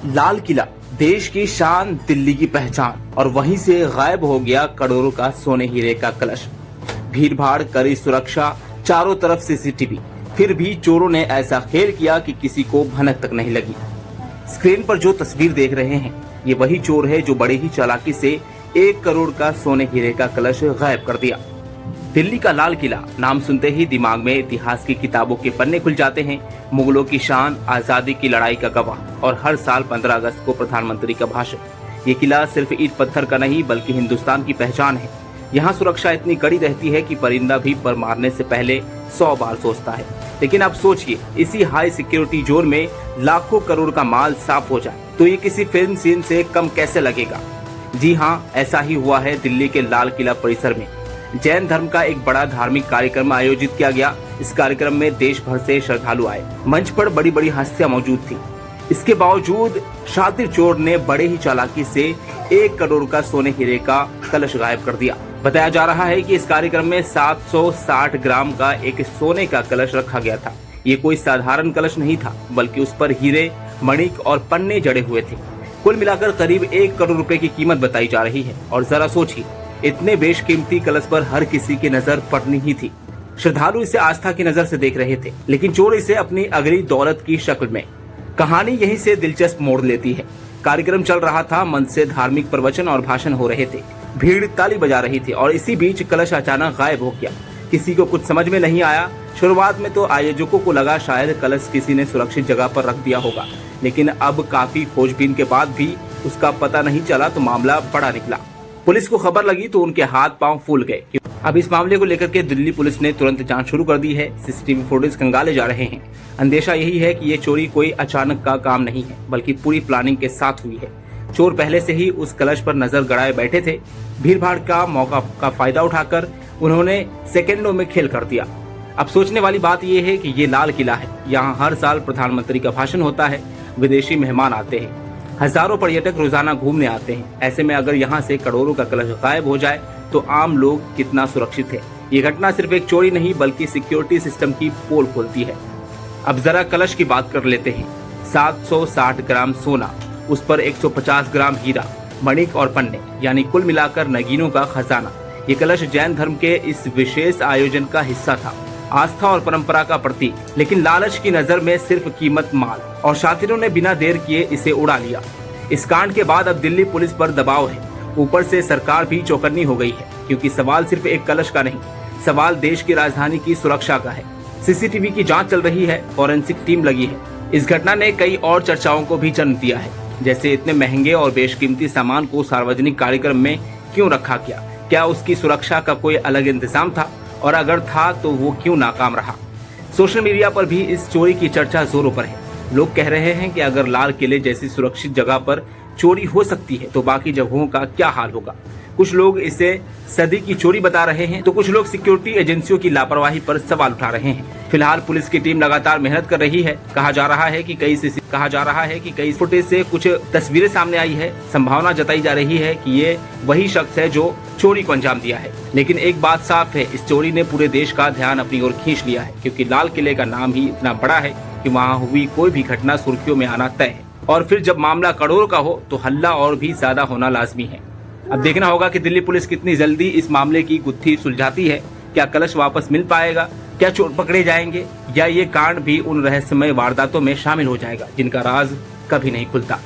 लाल किला देश की शान, दिल्ली की पहचान, और वहीं से गायब हो गया करोड़ों का सोने हीरे का कलश। भीड़ भाड़, कड़ी सुरक्षा, चारों तरफ सीसीटीवी, फिर भी चोरों ने ऐसा खेल किया कि किसी को भनक तक नहीं लगी। स्क्रीन पर जो तस्वीर देख रहे हैं, ये वही चोर है जो बड़े ही चालाकी से 1 करोड़ का सोने हीरे का कलश गायब कर दिया। दिल्ली का लाल किला नाम सुनते ही दिमाग में इतिहास की किताबों के पन्ने खुल जाते हैं। मुगलों की शान, आजादी की लड़ाई का गवाह, और हर साल 15 अगस्त को प्रधानमंत्री का भाषण। ये किला सिर्फ ईंट पत्थर का नहीं बल्कि हिंदुस्तान की पहचान है। यहाँ सुरक्षा इतनी कड़ी रहती है कि परिंदा भी पर मारने से पहले 100 बार सोचता है। लेकिन अब सोचिए, इसी हाई सिक्योरिटी जोन में लाखों करोड़ का माल साफ हो जाए तो ये किसी फिल्म सीन से कम कैसे लगेगा। जी हाँ, ऐसा ही हुआ है दिल्ली के लाल किला परिसर में। जैन धर्म का एक बड़ा धार्मिक कार्यक्रम आयोजित किया गया। इस कार्यक्रम में देश भर से श्रद्धालु आए। मंच पर बड़ी बड़ी हस्तियां मौजूद थी। इसके बावजूद शातिर चोर ने बड़े ही चालाकी से 1 करोड़ का सोने हीरे का कलश गायब कर दिया। बताया जा रहा है कि इस कार्यक्रम में 760 ग्राम का एक सोने का कलश रखा गया था। ये कोई साधारण कलश नहीं था, बल्कि उस पर हीरे, मणिक और पन्ने जड़े हुए थे। कुल मिलाकर करीब 1 करोड़ रुपए की कीमत बताई जा रही है। और जरा सोचिए, इतने बेशकीमती कलश पर हर किसी की नजर पड़नी ही थी। श्रद्धालु इसे आस्था की नजर से देख रहे थे, लेकिन चोर इसे अपनी अगली दौलत की शक्ल में। कहानी यहीं से दिलचस्प मोड़ लेती है। कार्यक्रम चल रहा था, मंच से धार्मिक प्रवचन और भाषण हो रहे थे, भीड़ ताली बजा रही थी, और इसी बीच कलश अचानक गायब हो गया। किसी को कुछ समझ में नहीं आया। शुरुआत में तो आयोजकों को लगा शायद कलश किसी ने सुरक्षित जगह पर रख दिया होगा, लेकिन अब काफी खोजबीन के बाद भी उसका पता नहीं चला तो मामला बड़ा निकला। पुलिस को खबर लगी तो उनके हाथ पांव फूल गए। अब इस मामले को लेकर के दिल्ली पुलिस ने तुरंत जांच शुरू कर दी है। सीसीटीवी फुटेज खंगाले जा रहे हैं। अंदेशा यही है कि ये चोरी कोई अचानक का काम नहीं है, बल्कि पूरी प्लानिंग के साथ हुई है। चोर पहले से ही उस कलश पर नजर गड़ाए बैठे थे। भीड़ भाड़ का मौका का फायदा उठाकर उन्होंने सेकेंडों में खेल कर दिया। अब सोचने वाली बात यह है कि ये लाल किला है। यहाँ हर साल प्रधानमंत्री का भाषण होता है, विदेशी मेहमान आते हैं, हजारों पर्यटक रोजाना घूमने आते हैं। ऐसे में अगर यहाँ से करोड़ों का कलश गायब हो जाए तो आम लोग कितना सुरक्षित है। ये घटना सिर्फ एक चोरी नहीं बल्कि सिक्योरिटी सिस्टम की पोल खोलती है। अब जरा कलश की बात कर लेते हैं। 760 ग्राम सोना, उस पर 150 ग्राम हीरा, मणिक और पन्ने, यानी कुल मिलाकर नगीनों का खजाना। ये कलश जैन धर्म के इस विशेष आयोजन का हिस्सा था, आस्था और परंपरा का प्रतीक। लेकिन लालच की नजर में सिर्फ कीमत, माल, और शातिरों ने बिना देर किए इसे उड़ा लिया। इस कांड के बाद अब दिल्ली पुलिस पर दबाव है। ऊपर से सरकार भी चौकन्नी हो गई है, क्योंकि सवाल सिर्फ एक कलश का नहीं, सवाल देश की राजधानी की सुरक्षा का है। सीसीटीवी की जांच चल रही है, फॉरेंसिक टीम लगी है। इस घटना ने कई और चर्चाओं को भी जन्म दिया है, जैसे इतने महंगे और बेशकीमती सामान को सार्वजनिक कार्यक्रम में क्यों रखा गया? क्या उसकी सुरक्षा का कोई अलग इंतजाम था? और अगर था तो वो क्यों नाकाम रहा? सोशल मीडिया पर भी इस चोरी की चर्चा जोरों पर है। लोग कह रहे हैं कि अगर लाल किले जैसी सुरक्षित जगह पर चोरी हो सकती है तो बाकी जगहों का क्या हाल होगा। कुछ लोग इसे सदी की चोरी बता रहे हैं तो कुछ लोग सिक्योरिटी एजेंसियों की लापरवाही पर सवाल उठा रहे हैं। फिलहाल पुलिस की टीम लगातार मेहनत कर रही है। कहा जा रहा है कि कई फुटेज से कुछ तस्वीरें सामने आई है। संभावना जताई जा रही है कि ये वही शख्स है जो चोरी को अंजाम दिया है। लेकिन एक बात साफ है, इस चोरी ने पूरे देश का ध्यान अपनी ओर खींच लिया है, क्योंकि लाल किले का नाम ही इतना बड़ा है कि वहाँ हुई कोई भी घटना सुर्खियों में आना तय है। और फिर जब मामला करोड़ों का हो तो हल्ला और भी ज्यादा होना लाजमी है। अब देखना होगा कि दिल्ली पुलिस कितनी जल्दी इस मामले की गुत्थी सुलझाती है। क्या कलश वापस मिल पाएगा? क्या चोर पकड़े जाएंगे? या ये कांड भी उन रहस्यमय वारदातों में शामिल हो जाएगा जिनका राज कभी नहीं खुलता?